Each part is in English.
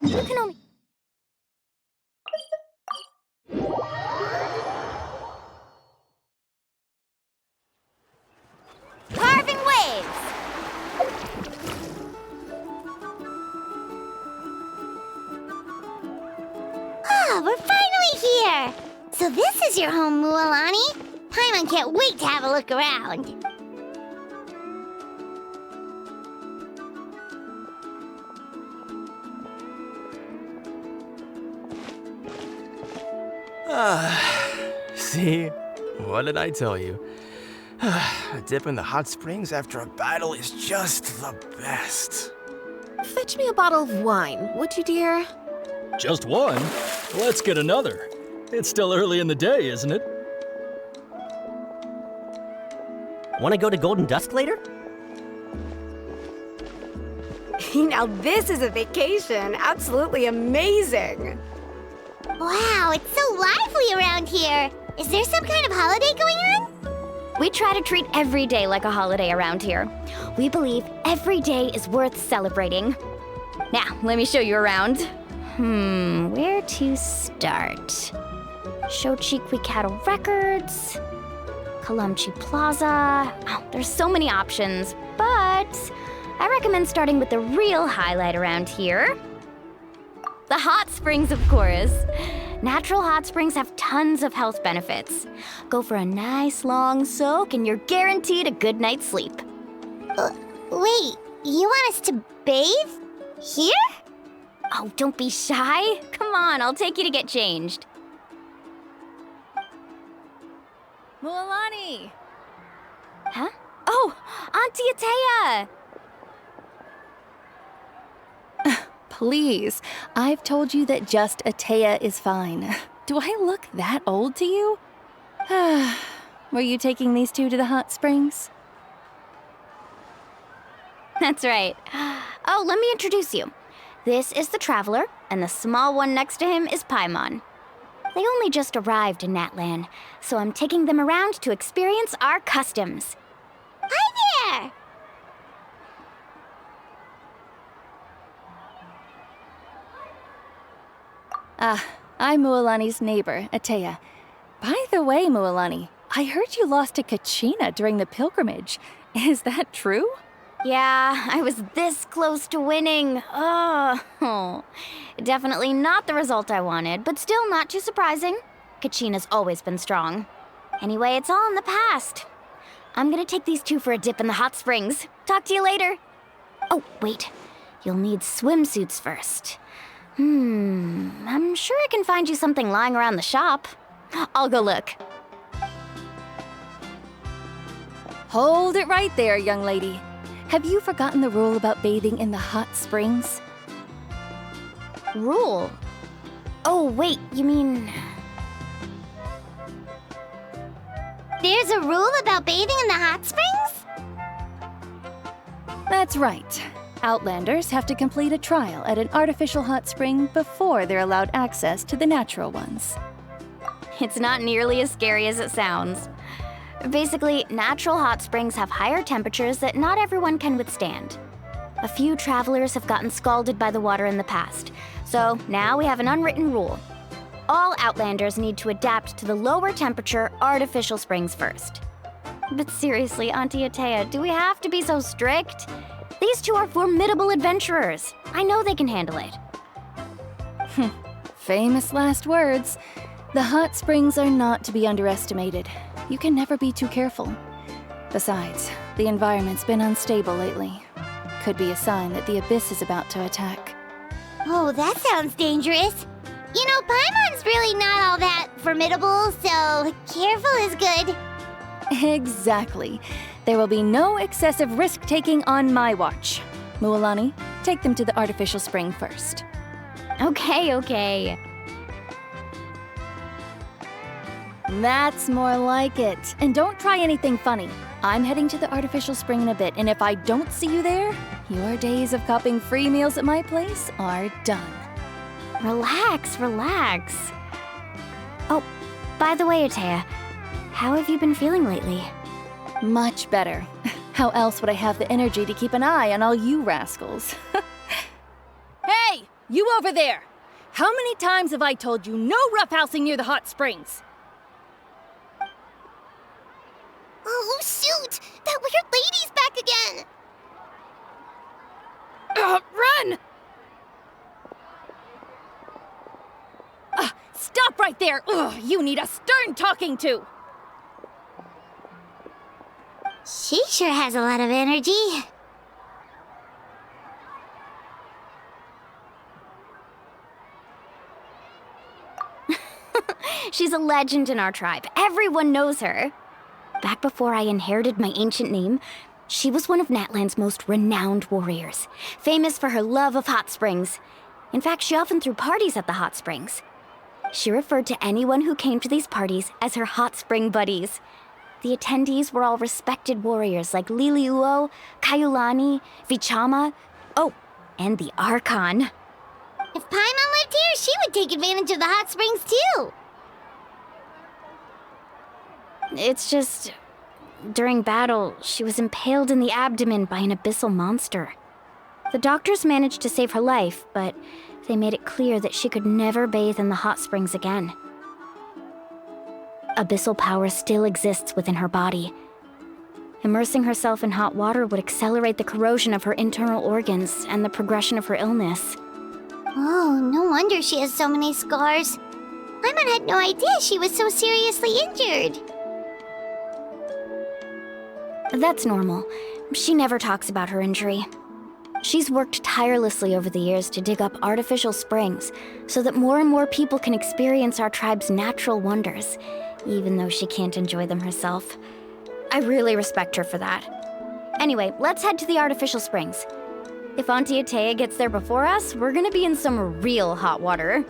You can only... Carving waves! Ah, we're finally here! So this is your home, Mualani? Paimon can't wait to have a look around. See? What did I tell you? A dip in the hot springs after a battle is just the best. Fetch me a bottle of wine, would you, dear? Just one? Let's get another. It's still early in the day, isn't it? Want to go to Golden Dusk later? Now this is a vacation. Absolutely amazing. Wow, it's so lively around here. Is there some kind of holiday going on? We try to treat every day like a holiday around here. We believe every day is worth celebrating. Now, let me show you around. Where to start? Shochikwikado Records, Kalamchi Plaza. Oh, there's so many options, but I recommend starting with the real highlight around here. The hot springs, of course. Natural hot springs have tons of health benefits. Go for a nice long soak and you're guaranteed a good night's sleep. Wait, you want us to bathe? Here? Oh, don't be shy. Come on, I'll take you to get changed. Mualani! Huh? Oh, Auntie Atea! Please, I've told you that just Atea is fine. Do I look that old to you? Were you taking these two to the hot springs? That's right. Oh, let me introduce you. This is the Traveler, and the small one next to him is Paimon. They only just arrived in Natlan, so I'm taking them around to experience our customs. Hi there! I'm Mualani's neighbor, Atea. By the way, Mualani, I heard you lost to Kachina during the pilgrimage. Is that true? Yeah, I was this close to winning. Oh, definitely not the result I wanted, but still not too surprising. Kachina's always been strong. Anyway, it's all in the past. I'm gonna take these two for a dip in the hot springs. Talk to you later. Oh, wait. You'll need swimsuits first. I'm sure I can find you something lying around the shop. I'll go look. Hold it right there, young lady. Have you forgotten the rule about bathing in the hot springs? Rule? Oh, wait, you mean... There's a rule about bathing in the hot springs? That's right. Outlanders have to complete a trial at an artificial hot spring before they're allowed access to the natural ones. It's not nearly as scary as it sounds. Basically, natural hot springs have higher temperatures that not everyone can withstand. A few travelers have gotten scalded by the water in the past, so now we have an unwritten rule. All Outlanders need to adapt to the lower temperature artificial springs first. But seriously, Auntie Atea, do we have to be so strict? These two are formidable adventurers. I know they can handle it. Famous last words. The hot springs are not to be underestimated. You can never be too careful. Besides, the environment's been unstable lately. Could be a sign that the abyss is about to attack. Oh, that sounds dangerous. You know, Paimon's really not all that formidable, so careful is good. Exactly. There will be no excessive risk-taking on my watch. Mualani, take them to the artificial spring first. Okay. That's more like it. And don't try anything funny. I'm heading to the artificial spring in a bit, and if I don't see you there, your days of copping free meals at my place are done. Relax. Oh, by the way, Atea, how have you been feeling lately? Much better. How else would I have the energy to keep an eye on all you rascals? Hey! You over there! How many times have I told you no roughhousing near the hot springs? Oh, shoot! That weird lady's back again! Run! Stop right there! Ugh, you need a stern talking to! She sure has a lot of energy. She's a legend in our tribe. Everyone knows her. Back before I inherited my ancient name, she was one of Natlan's most renowned warriors, famous for her love of hot springs. In fact, she often threw parties at the hot springs. She referred to anyone who came to these parties as her hot spring buddies. The attendees were all respected warriors like Liliuo, Kaiulani, Vichama, and the Archon. If Paimon lived here, she would take advantage of the hot springs too. It's just, during battle, she was impaled in the abdomen by an abyssal monster. The doctors managed to save her life, but they made it clear that she could never bathe in the hot springs again. Abyssal power still exists within her body. Immersing herself in hot water would accelerate the corrosion of her internal organs and the progression of her illness. Oh, no wonder she has so many scars. Paimon had no idea she was so seriously injured. That's normal. She never talks about her injury. She's worked tirelessly over the years to dig up artificial springs so that more and more people can experience our tribe's natural wonders, even though she can't enjoy them herself. I really respect her for that. Anyway, let's head to the artificial springs. If Auntie Atea gets there before us, we're gonna be in some real hot water.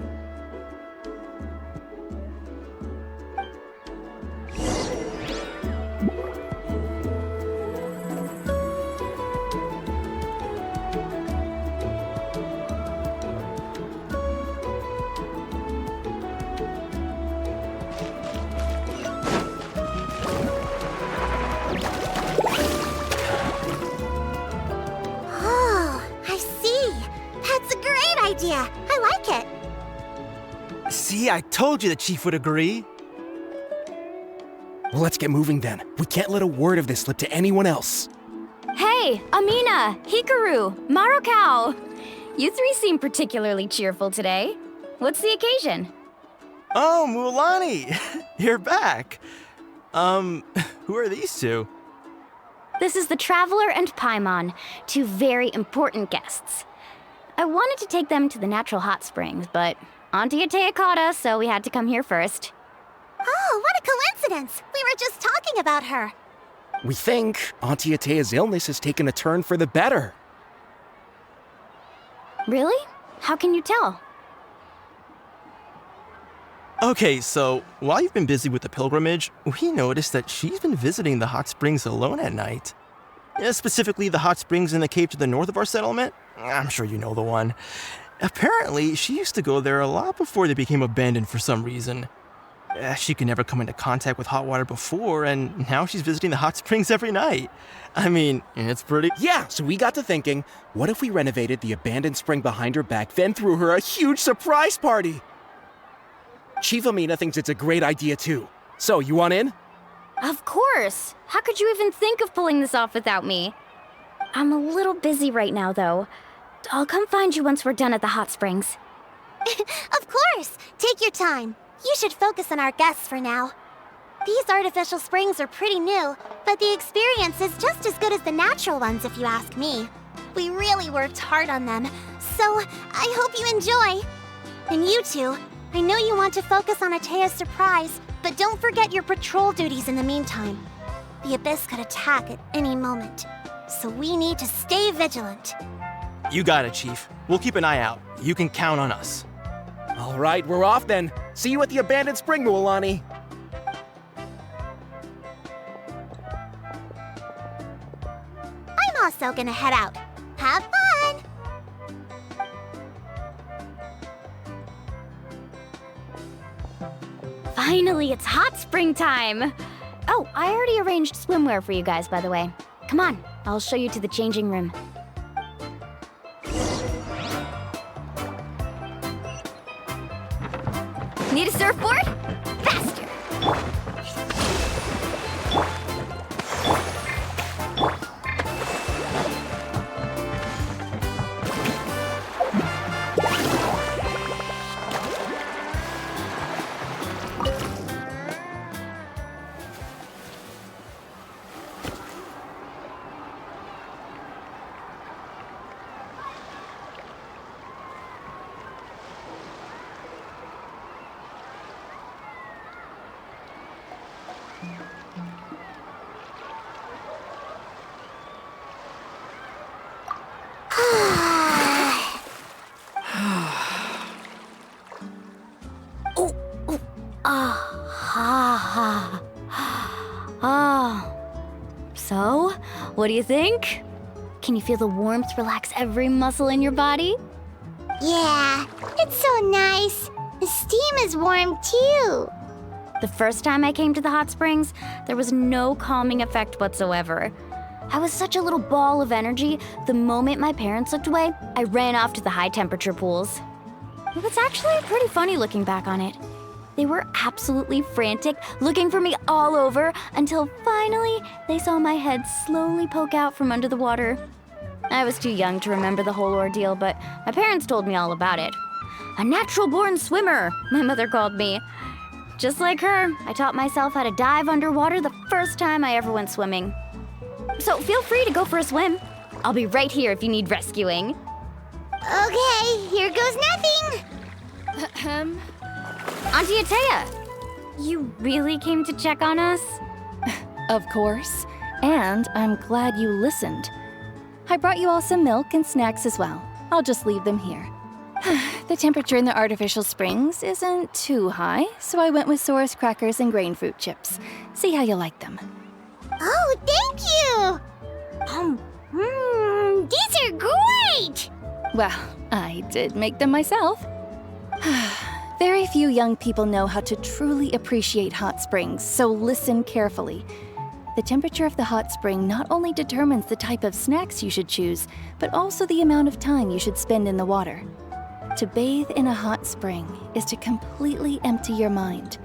Idea. I like it. See, I told you the chief would agree. Well, let's get moving then. We can't let a word of this slip to anyone else. Hey, Amina, Hikaru, Marukao. You three seem particularly cheerful today. What's the occasion? Oh, Mulani, you're back. Who are these two? This is the Traveler and Paimon, two very important guests. I wanted to take them to the natural hot springs, but Auntie Atea caught us, so we had to come here first. Oh, what a coincidence! We were just talking about her. We think Auntie Atea's illness has taken a turn for the better. Really? How can you tell? Okay, so while you've been busy with the pilgrimage, we noticed that she's been visiting the hot springs alone at night. Specifically, the hot springs in the cave to the north of our settlement. I'm sure you know the one. Apparently, she used to go there a lot before they became abandoned for some reason. She could never come into contact with hot water before, and now she's visiting the hot springs every night. I mean, it's pretty... Yeah, so we got to thinking, what if we renovated the abandoned spring behind her back, then threw her a huge surprise party? Chief Amina thinks it's a great idea too. So, you want in? Of course! How could you even think of pulling this off without me? I'm a little busy right now, though. I'll come find you once we're done at the hot springs. Of course! Take your time. You should focus on our guests for now. These artificial springs are pretty new, but the experience is just as good as the natural ones if you ask me. We really worked hard on them, so I hope you enjoy. And you two, I know you want to focus on Atea's surprise, but don't forget your patrol duties in the meantime. The Abyss could attack at any moment, so we need to stay vigilant. You got it, Chief. We'll keep an eye out. You can count on us. All right, we're off then. See you at the abandoned spring, Mualani. I'm also gonna head out. Have fun! Finally, it's hot spring time! Oh, I already arranged swimwear for you guys, by the way. Come on, I'll show you to the changing room. Need a surfboard? Faster! So, what do you think? Can you feel the warmth relax every muscle in your body? Yeah, it's so nice. The steam is warm too. The first time I came to the hot springs, there was no calming effect whatsoever. I was such a little ball of energy, the moment my parents looked away, I ran off to the high temperature pools. It was actually pretty funny looking back on it. They were absolutely frantic, looking for me all over, until finally they saw my head slowly poke out from under the water. I was too young to remember the whole ordeal, but my parents told me all about it. A natural-born swimmer, my mother called me. Just like her, I taught myself how to dive underwater the first time I ever went swimming. So feel free to go for a swim. I'll be right here if you need rescuing. Okay, here goes nothing. Auntie Atea, you really came to check on us? Of course. And I'm glad you listened. I brought you all some milk and snacks as well. I'll just leave them here. The temperature in the artificial springs isn't too high, so I went with Saurus crackers and grain fruit chips. See how you like them. Oh, thank you! These are great! Well, I did make them myself. Very few young people know how to truly appreciate hot springs, so listen carefully. The temperature of the hot spring not only determines the type of snacks you should choose, but also the amount of time you should spend in the water. To bathe in a hot spring is to completely empty your mind.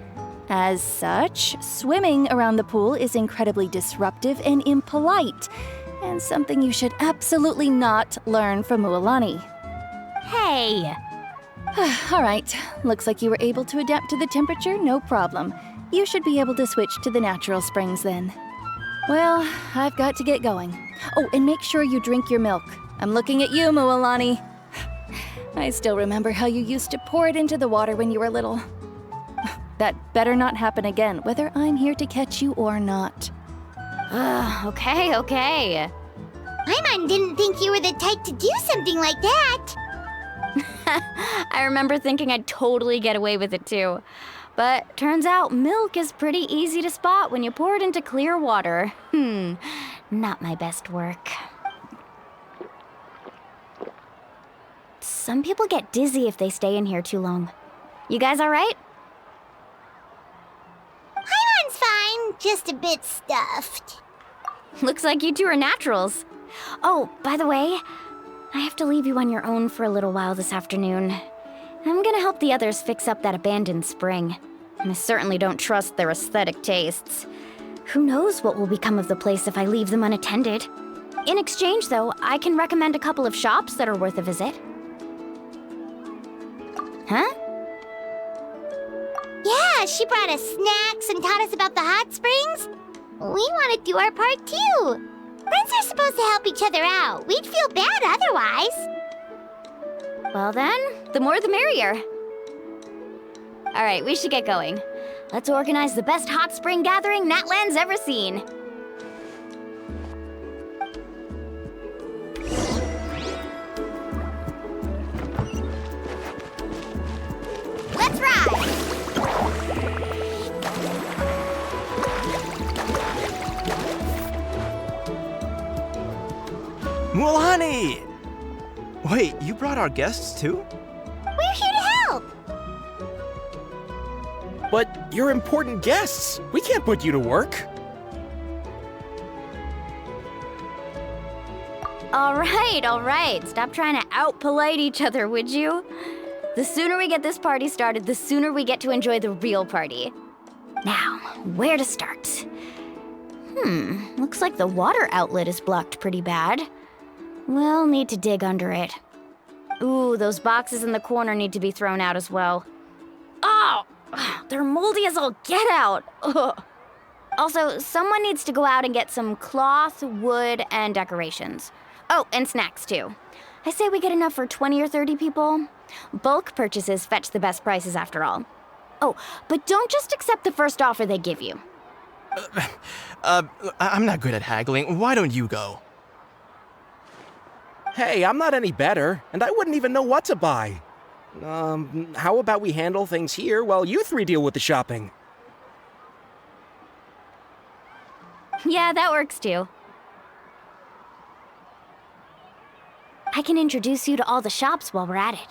As such, swimming around the pool is incredibly disruptive and impolite, and something you should absolutely not learn from Mualani. Hey! All right, looks like you were able to adapt to the temperature, no problem. You should be able to switch to the natural springs then. Well, I've got to get going. Oh, and make sure you drink your milk. I'm looking at you, Mualani. I still remember how you used to pour it into the water when you were little. That better not happen again, whether I'm here to catch you or not. Okay. My mom didn't think you were the type to do something like that. I remember thinking I'd totally get away with it too. But turns out milk is pretty easy to spot when you pour it into clear water. Not my best work. Some people get dizzy if they stay in here too long. You guys all right? Hyman's fine, just a bit stuffed. Looks like you two are naturals. Oh, by the way, I have to leave you on your own for a little while this afternoon. I'm gonna help the others fix up that abandoned spring. I certainly don't trust their aesthetic tastes. Who knows what will become of the place if I leave them unattended? In exchange, though, I can recommend a couple of shops that are worth a visit. Huh? Yeah, she brought us snacks and taught us about the hot springs. We want to do our part too. Friends are supposed to help each other out. We'd feel bad otherwise. Well then, the more the merrier. All right, we should get going. Let's organize the best hot spring gathering Natlan's ever seen. Let's ride! Mualani! Wait, you brought our guests too? We're here to help. But you're important guests. We can't put you to work. All right. Stop trying to out-polite each other, would you? The sooner we get this party started, the sooner we get to enjoy the real party. Now, where to start? Looks like the water outlet is blocked pretty bad. We'll need to dig under it. Ooh, those boxes in the corner need to be thrown out as well. Oh, they're moldy as all get out. Ugh. Also, someone needs to go out and get some cloth, wood, and decorations. Oh, and snacks too. I say we get enough for 20 or 30 people. Bulk purchases fetch the best prices after all. Oh, but don't just accept the first offer they give you. I'm not good at haggling. Why don't you go? Hey, I'm not any better, and I wouldn't even know what to buy. How about we handle things here while you three deal with the shopping? Yeah, that works too. I can introduce you to all the shops while we're at it.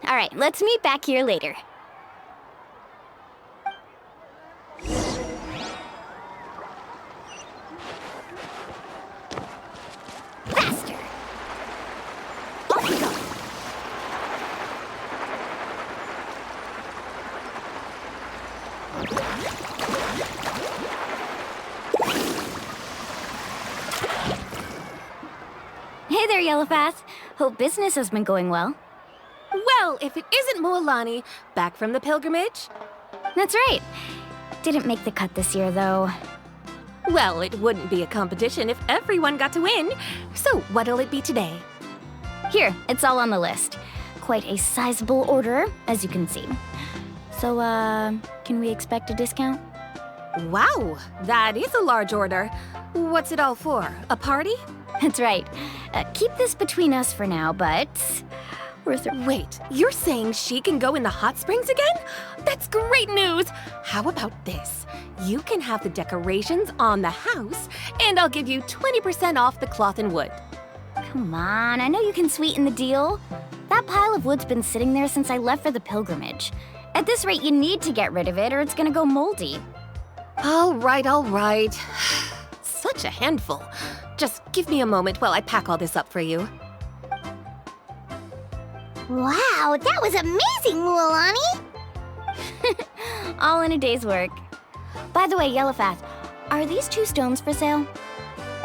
All right, let's meet back here later. Faster! Off we go! Hey there, Yellowpath. Hope business has been going well. Well, if it isn't Moalani, back from the pilgrimage? That's right. Didn't make the cut this year, though. Well, it wouldn't be a competition if everyone got to win. So what'll it be today? Here, it's all on the list. Quite a sizable order, as you can see. So, can we expect a discount? Wow, that is a large order. What's it all for? A party? That's right. Keep this between us for now, but... Wait, you're saying she can go in the hot springs again? That's great news! How about this? You can have the decorations on the house, and I'll give you 20% off the cloth and wood. Come on, I know you can sweeten the deal. That pile of wood's been sitting there since I left for the pilgrimage. At this rate, you need to get rid of it or it's gonna go moldy. All right. Such a handful. Just give me a moment while I pack all this up for you. Wow, that was amazing, Mualani! All in a day's work. By the way, Yellowpath, are these 2 stones for sale?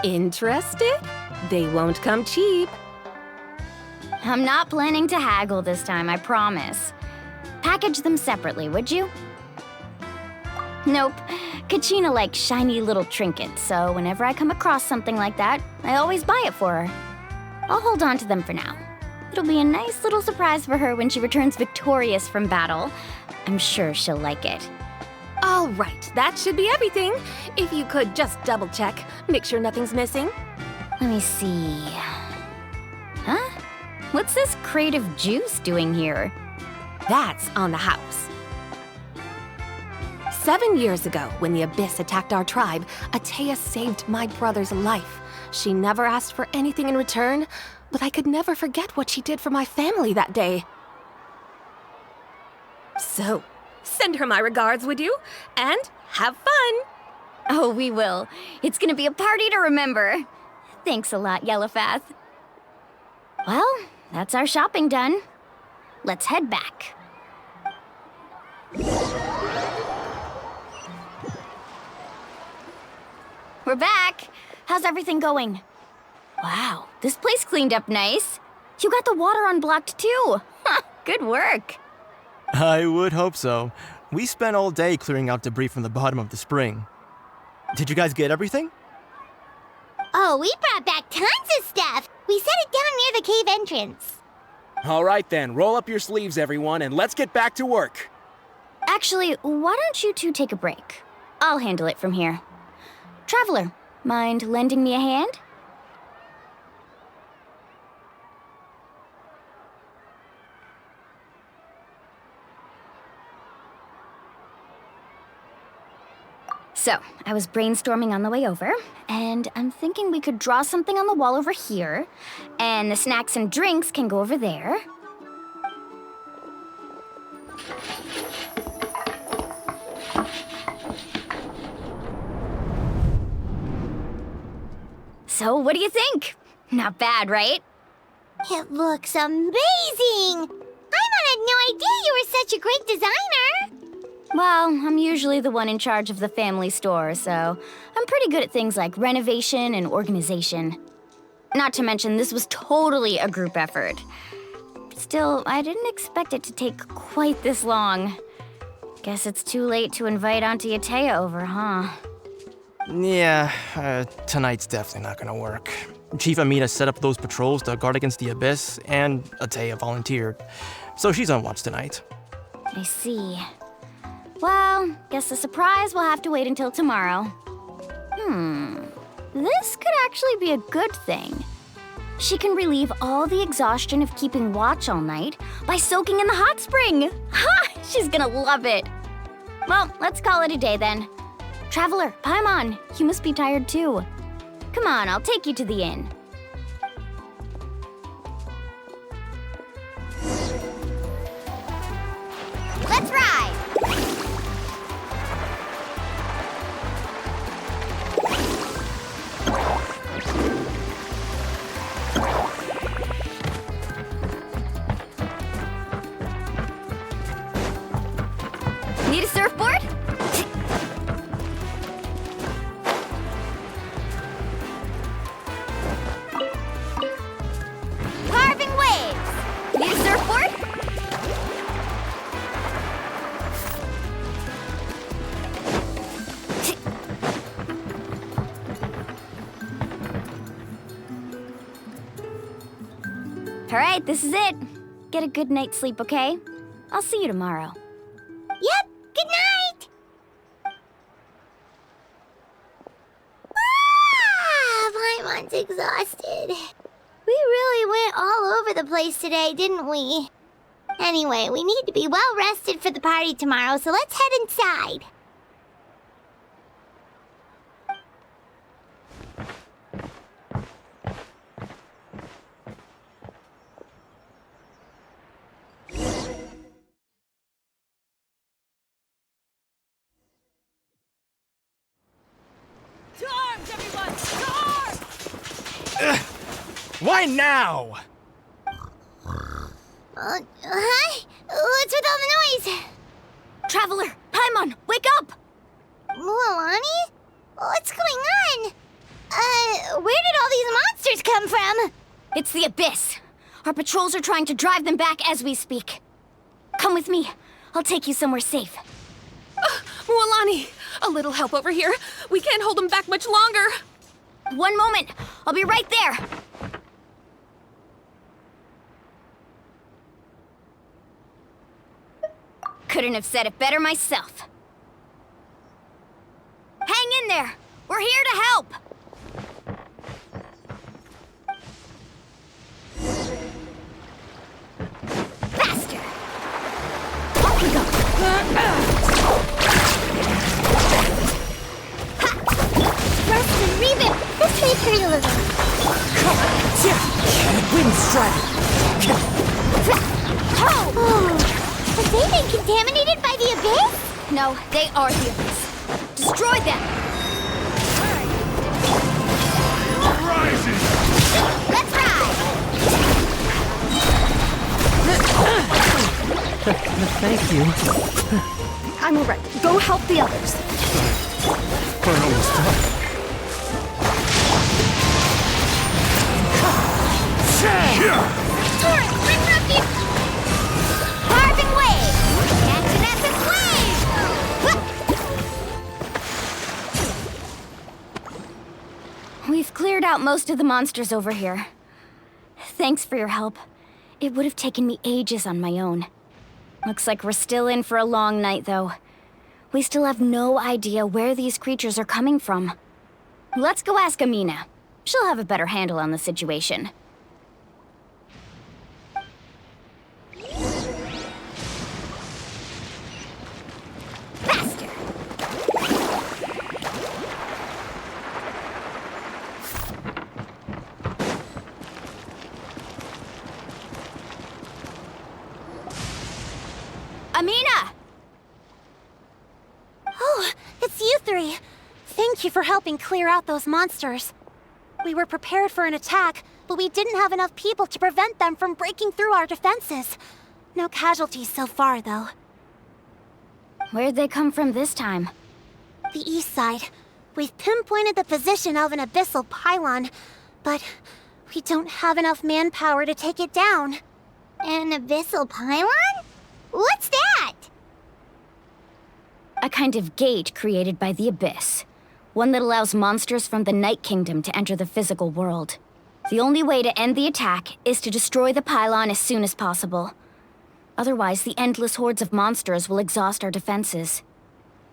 Interested? They won't come cheap. I'm not planning to haggle this time, I promise. Package them separately, would you? Nope. Kachina likes shiny little trinkets, so whenever I come across something like that, I always buy it for her. I'll hold on to them for now. It'll be a nice little surprise for her when she returns victorious from battle. I'm sure she'll like it. All right, that should be everything. If you could just double check, make sure nothing's missing. Let me see. Huh? What's this crate of juice doing here? That's on the house. 7 years ago, when the Abyss attacked our tribe, Atea saved my brother's life. She never asked for anything in return, but I could never forget what she did for my family that day. So, send her my regards, would you? And have fun! Oh, we will. It's gonna be a party to remember. Thanks a lot, Yellowpath. Well, that's our shopping done. Let's head back. We're back. How's everything going? Wow, this place cleaned up nice. You got the water unblocked too. Good work. I would hope so. We spent all day clearing out debris from the bottom of the spring. Did you guys get everything? Oh, we brought back tons of stuff! We set it down near the cave entrance. All right then, roll up your sleeves, everyone, and let's get back to work. Actually, why don't you two take a break? I'll handle it from here. Traveler, mind lending me a hand? So, I was brainstorming on the way over, and I'm thinking we could draw something on the wall over here, and the snacks and drinks can go over there. So, what do you think? Not bad, right? It looks amazing! I might no idea you were such a great designer. Well, I'm usually the one in charge of the family store, so I'm pretty good at things like renovation and organization. Not to mention, this was totally a group effort. Still, I didn't expect it to take quite this long. Guess it's too late to invite Auntie Atea over, huh? Yeah, tonight's definitely not gonna work. Chief Amina set up those patrols to guard against the Abyss, and Atea volunteered. So she's on watch tonight. I see. Well, guess the surprise will have to wait until tomorrow. This could actually be a good thing. She can relieve all the exhaustion of keeping watch all night by soaking in the hot spring. Ha! She's gonna love it. Well, let's call it a day then. Traveler, Paimon, you must be tired too. Come on, I'll take you to the inn. Let's ride! Need a surfboard? Carving waves! Need a surfboard? All right, this is it. Get a good night's sleep, okay? I'll see you tomorrow. Yep, good night! Paimon's exhausted. We really went all over the place today, didn't we? Anyway, we need to be well rested for the party tomorrow, so let's head inside. Why now? Huh? What's with all the noise? Traveler, Paimon, wake up! Mualani? What's going on? Where did all these monsters come from? It's the Abyss. Our patrols are trying to drive them back as we speak. Come with me. I'll take you somewhere safe. Mualani, a little help over here. We can't hold them back much longer. One moment. I'll be right there. Couldn't have said it better myself. Hang in there. We're here to help. Faster. Off we go. Thrust and revamp. This may hurt a little. Wind strike! Oh! Have they been contaminated by the Abyss? No, they are the Abyss. Destroy them. Rising! Let's ride! Thank you. I'm alright. Go help the others. We're almost done. Torrent, bring refuge! Carving wave! Antonessus wave! We've cleared out most of the monsters over here. Thanks for your help. It would have taken me ages on my own. Looks like we're still in for a long night, though. We still have no idea where these creatures are coming from. Let's go ask Amina. She'll have a better handle on the situation. Faster! Amina! Oh, it's you three. Thank you for helping clear out those monsters. We were prepared for an attack, but we didn't have enough people to prevent them from breaking through our defenses. No casualties so far, though. Where'd they come from this time? The east side. We've pinpointed the position of an abyssal pylon, but we don't have enough manpower to take it down. An abyssal pylon? What's that? A kind of gate created by the Abyss. One that allows monsters from the Night Kingdom to enter the physical world. The only way to end the attack is to destroy the pylon as soon as possible. Otherwise, the endless hordes of monsters will exhaust our defenses.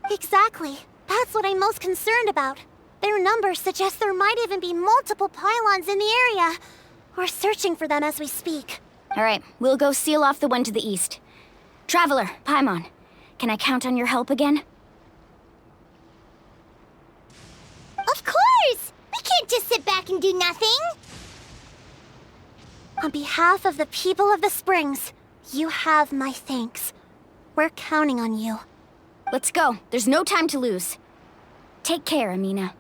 Exactly. That's what I'm most concerned about. Their numbers suggest there might even be multiple pylons in the area. We're searching for them as we speak. All right, we'll go seal off the one to the east. Traveler, Paimon, can I count on your help again? Of course! We can't just sit back and do nothing! On behalf of the people of the Springs, you have my thanks. We're counting on you. Let's go. There's no time to lose. Take care, Amina.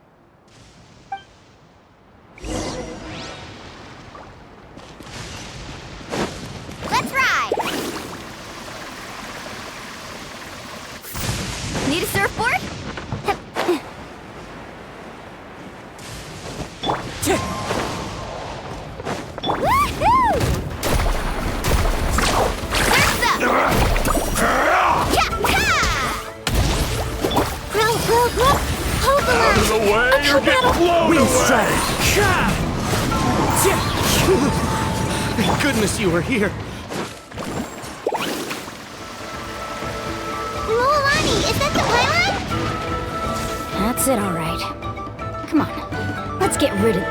Let's ride! Need a surfboard? Woohoo! Surf's up! Hold the Out of the way, you're getting blown Wheel away! strike! Thank goodness you were here. Lualani, is that the pylon? That's it, all right. Come on, let's get rid of...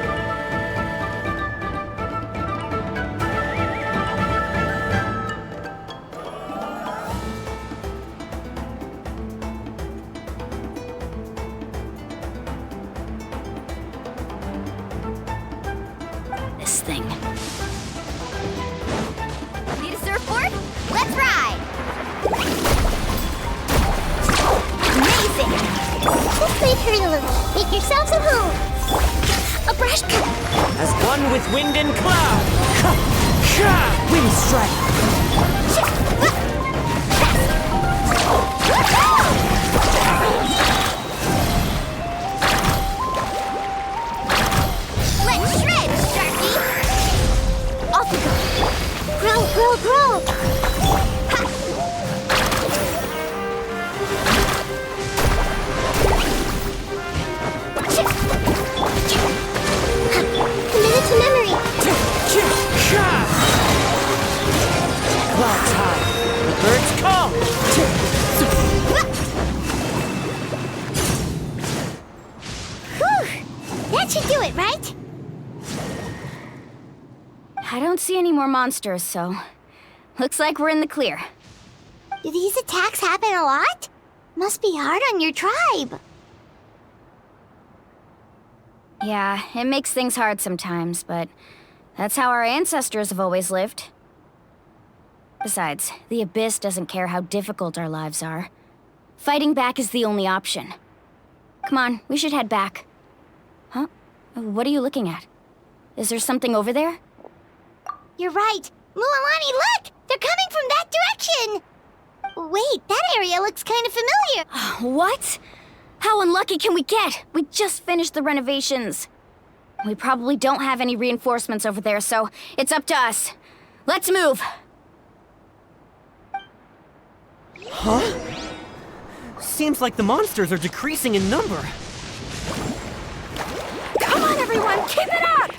this thing. Need a surfboard? Let's ride! Amazing! Just leave her a little. Make yourselves at home. A brush cut. As one with wind and cloud. Wind strike! Let's shred, Sharky! Off we go. Grow! Ha! Committed to memory. Clouds high. The birds come. Whew! That should do it, right? I don't see any more monsters, so... looks like we're in the clear. Do these attacks happen a lot? Must be hard on your tribe. Yeah, it makes things hard sometimes, but that's how our ancestors have always lived. Besides, the Abyss doesn't care how difficult our lives are. Fighting back is the only option. Come on, we should head back. Huh? What are you looking at? Is there something over there? You're right. Lualani, look! They're coming from that direction! Wait, that area looks kind of familiar. What? How unlucky can we get? We just finished the renovations. We probably don't have any reinforcements over there, so it's up to us. Let's move! Huh? Seems like the monsters are decreasing in number. Come on, everyone, keep it up!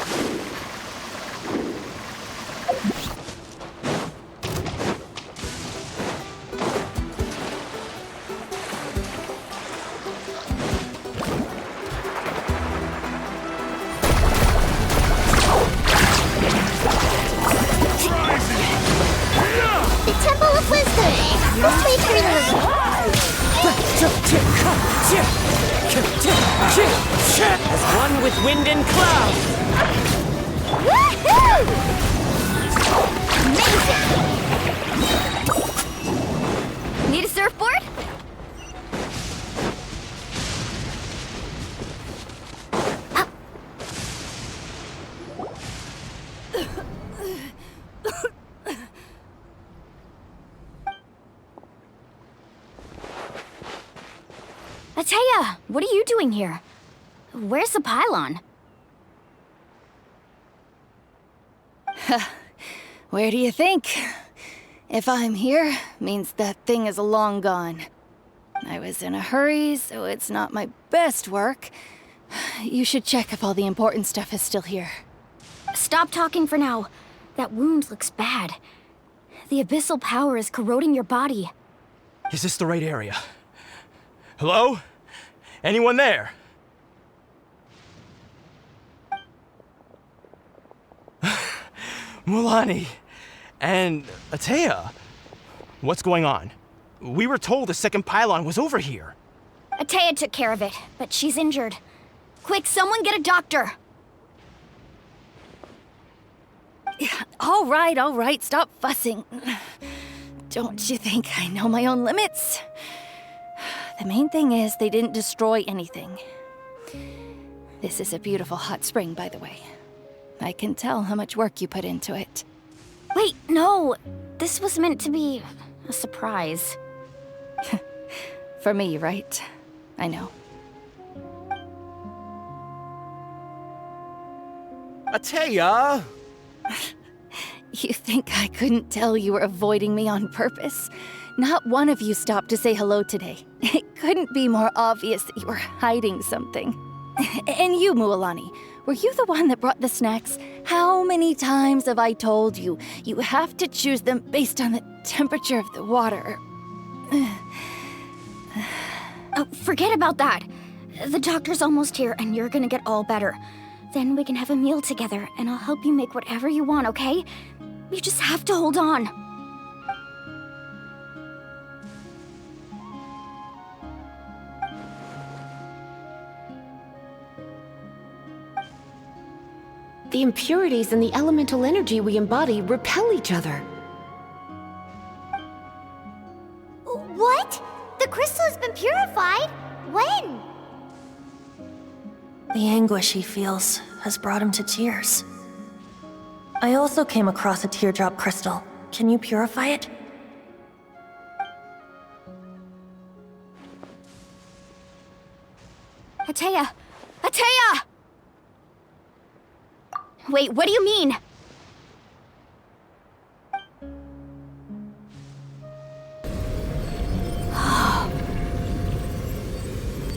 The Temple of Wisdom. Let's leave her alone. As one with wind and cloud. Woohoo! Amazing! Need a surfboard? What are you doing here? Where's the pylon? Where do you think? If I'm here, means that thing is long gone. I was in a hurry, so it's not my best work. You should check if all the important stuff is still here. Stop talking for now. That wound looks bad. The abyssal power is corroding your body. Is this the right area? Hello? Anyone there? Mulani and Atea. What's going on? We were told the second pylon was over here. Atea took care of it, but she's injured. Quick, someone get a doctor! All right, stop fussing. Don't you think I know my own limits? The main thing is they didn't destroy anything. This is a beautiful hot spring, by the way. I can tell how much work you put into it. Wait, no! This was meant to be a surprise. For me, right? I know. Atea! You think I couldn't tell you were avoiding me on purpose? Not one of you stopped to say hello today. It couldn't be more obvious that you were hiding something. And you, Mualani, were you the one that brought the snacks? How many times have I told you, you have to choose them based on the temperature of the water? Oh, forget about that. The doctor's almost here, and you're gonna get all better. Then we can have a meal together, and I'll help you make whatever you want, okay? You just have to hold on. The impurities and the elemental energy we embody repel each other. What? The crystal has been purified? When? The anguish he feels has brought him to tears. I also came across a teardrop crystal. Can you purify it? Atea! Atea! Wait, what do you mean?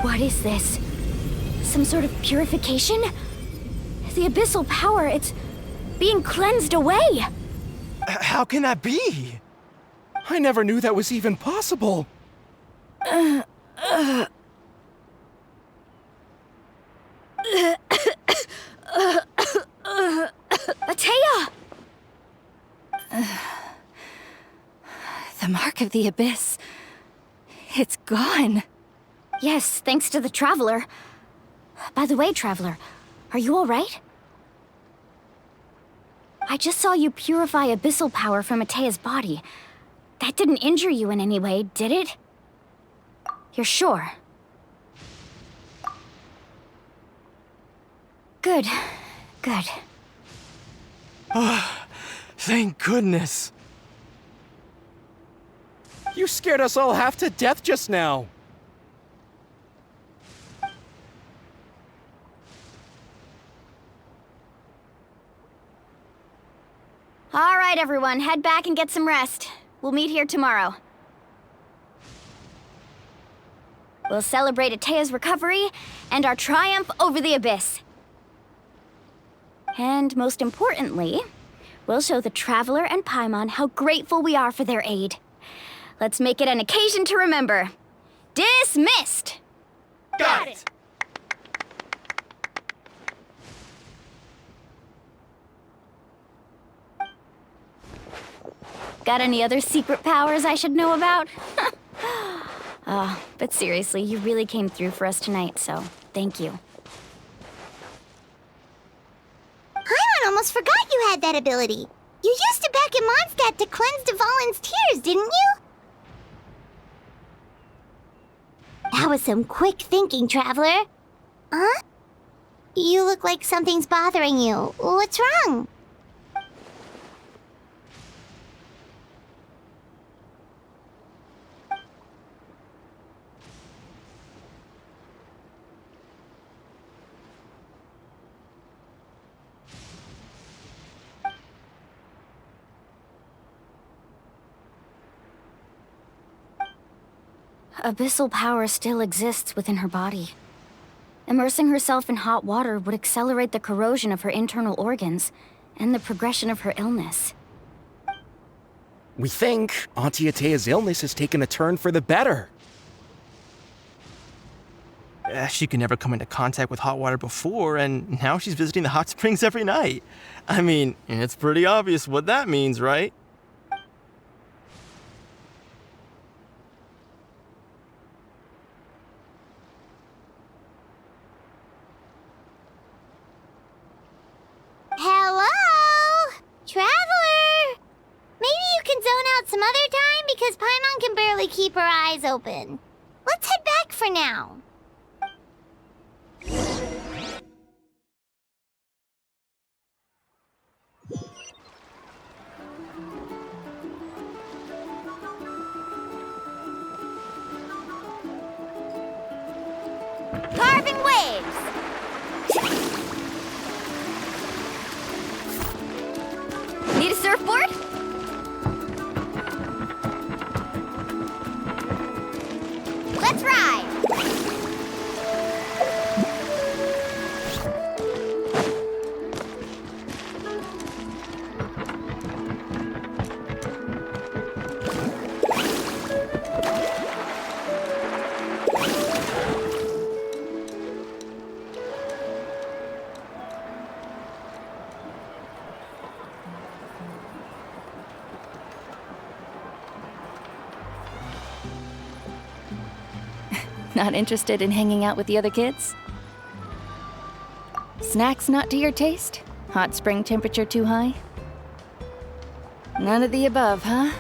What is this? Some sort of purification? The abyssal power, it's being cleansed away! How can that be? I never knew that was even possible. Atea! The mark of the abyss. It's gone. Yes, thanks to the Traveler. By the way, Traveler, are you all right? I just saw you purify abyssal power from Atea's body. That didn't injure you in any way, did it? You're sure? Good. Good. Thank goodness. You scared us all half to death just now. All right, everyone, head back and get some rest. We'll meet here tomorrow. We'll celebrate Atea's recovery and our triumph over the abyss. And most importantly, we'll show the Traveler and Paimon how grateful we are for their aid. Let's make it an occasion to remember. Dismissed! Got it! Got any other secret powers I should know about? But seriously, you really came through for us tonight, so thank you. Paimon almost forgot you had that ability. You used it back in Mondstadt to cleanse Dvalin's tears, didn't you? That was some quick thinking, Traveler. Huh? You look like something's bothering you. What's wrong? abyssal power still exists within her body. Immersing herself in hot water would accelerate the corrosion of her internal organs and the progression of her illness. We think Auntie Atea's illness has taken a turn for the better. She could never come into contact with hot water before, and now she's visiting the hot springs every night. I mean, it's pretty obvious what that means, right? Hello? Traveler? Maybe you can zone out some other time because Paimon can barely keep her eyes open. Let's head back for now. Carving waves! Need a surfboard? Let's ride! Not interested in hanging out with the other kids? Snacks not to your taste? Hot spring temperature too high? None of the above, huh?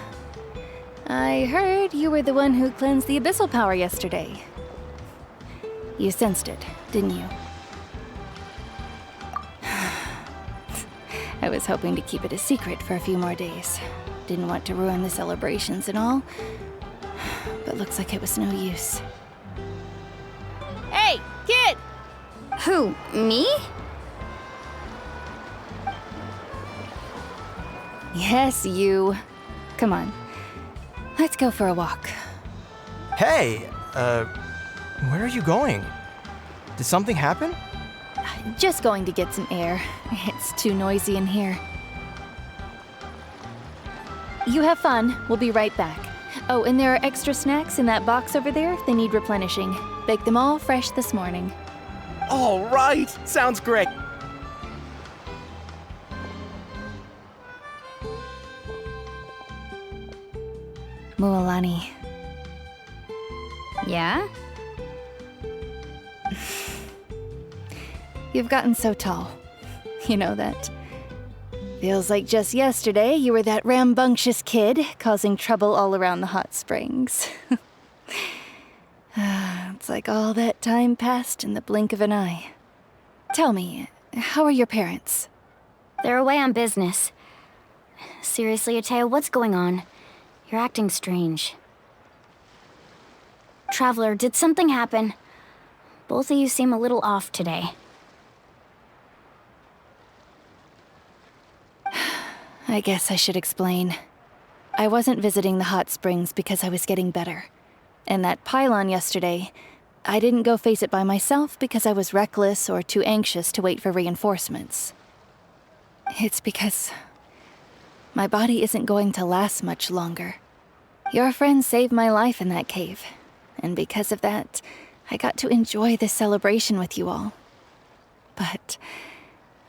I heard you were the one who cleansed the abyssal power yesterday. You sensed it, didn't you? I was hoping to keep it a secret for a few more days. Didn't want to ruin the celebrations and all, but looks like it was no use. Hey, kid! Who, me? Yes, you. Come on. Let's go for a walk. Hey, where are you going? Did something happen? Just going to get some air. It's too noisy in here. You have fun. We'll be right back. Oh, and there are extra snacks in that box over there if they need replenishing. Baked them all fresh this morning. All right, sounds great. Mualani. Yeah? You've gotten so tall. You know that. Feels like just yesterday you were that rambunctious kid causing trouble all around the hot springs. It's like all that time passed in the blink of an eye. Tell me, how are your parents? They're away on business. Seriously, Atea, what's going on? You're acting strange. Traveler, did something happen? Both of you seem a little off today. I guess I should explain. I wasn't visiting the hot springs because I was getting better. And that pylon yesterday, I didn't go face it by myself because I was reckless or too anxious to wait for reinforcements. It's because my body isn't going to last much longer. Your friend saved my life in that cave, and because of that, I got to enjoy this celebration with you all. But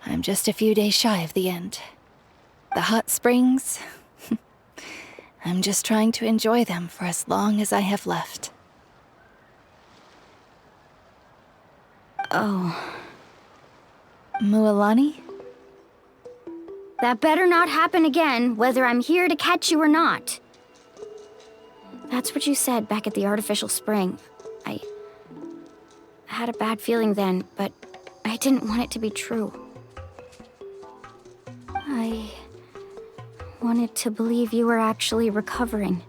I'm just a few days shy of the end. The hot springs, I'm just trying to enjoy them for as long as I have left. Oh. Mualani? That better not happen again, whether I'm here to catch you or not. That's what you said back at the artificial spring. I had a bad feeling then, but I didn't want it to be true. I wanted to believe you were actually recovering.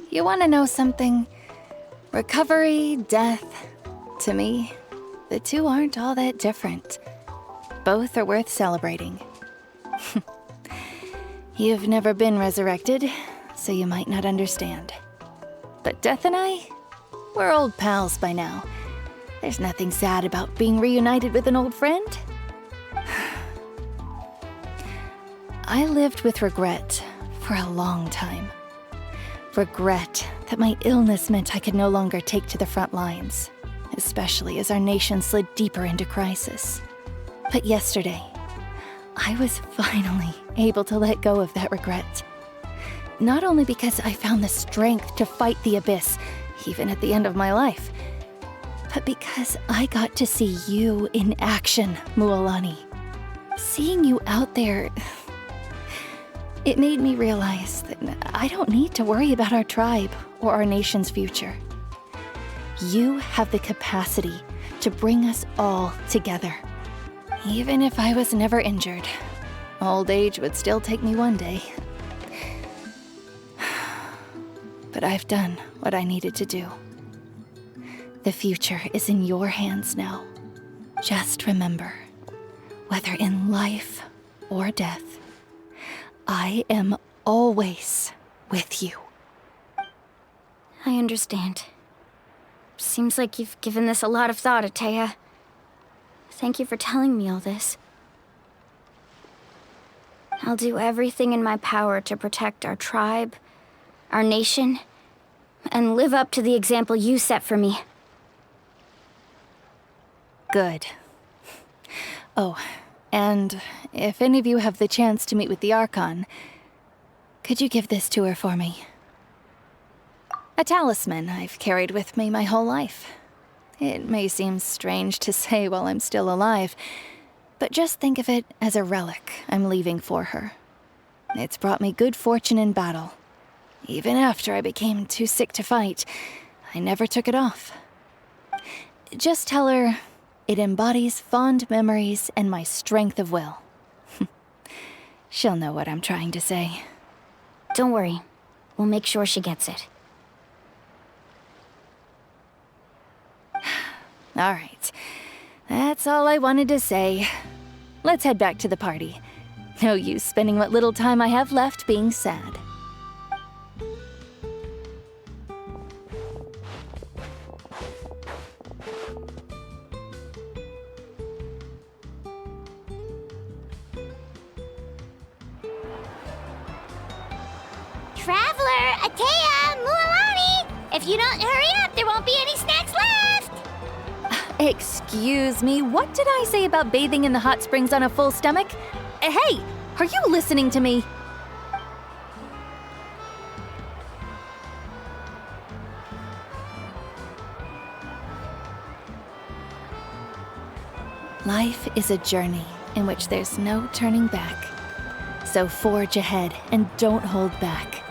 You want to know something? Recovery, death, to me, the two aren't all that different. Both are worth celebrating. You've never been resurrected, so you might not understand. But Death and I, we're old pals by now. There's nothing sad about being reunited with an old friend. I lived with regret for a long time. Regret that my illness meant I could no longer take to the front lines, especially as our nation slid deeper into crisis. But yesterday, I was finally able to let go of that regret. Not only because I found the strength to fight the abyss, even at the end of my life, but because I got to see you in action, Mualani. Seeing you out there, it made me realize that I don't need to worry about our tribe or our nation's future. You have the capacity to bring us all together. Even if I was never injured, old age would still take me one day. But I've done what I needed to do. The future is in your hands now. Just remember, whether in life or death, I am always with you. I understand. Seems like you've given this a lot of thought, Atea. Thank you for telling me all this. I'll do everything in my power to protect our tribe, our nation, and live up to the example you set for me. Good. Oh, and if any of you have the chance to meet with the Archon, could you give this to her for me? A talisman I've carried with me my whole life. It may seem strange to say while I'm still alive, but just think of it as a relic I'm leaving for her. It's brought me good fortune in battle. Even after I became too sick to fight, I never took it off. Just tell her it embodies fond memories and my strength of will. She'll know what I'm trying to say. Don't worry. We'll make sure she gets it. All right. That's all I wanted to say. Let's head back to the party. No use spending what little time I have left being sad. Traveler, Atea, Mualani! If you don't hurry up, there won't be any snacks left! Excuse me, what did I say about bathing in the hot springs on a full stomach? Hey, are you listening to me? Life is a journey in which there's no turning back. So forge ahead and don't hold back.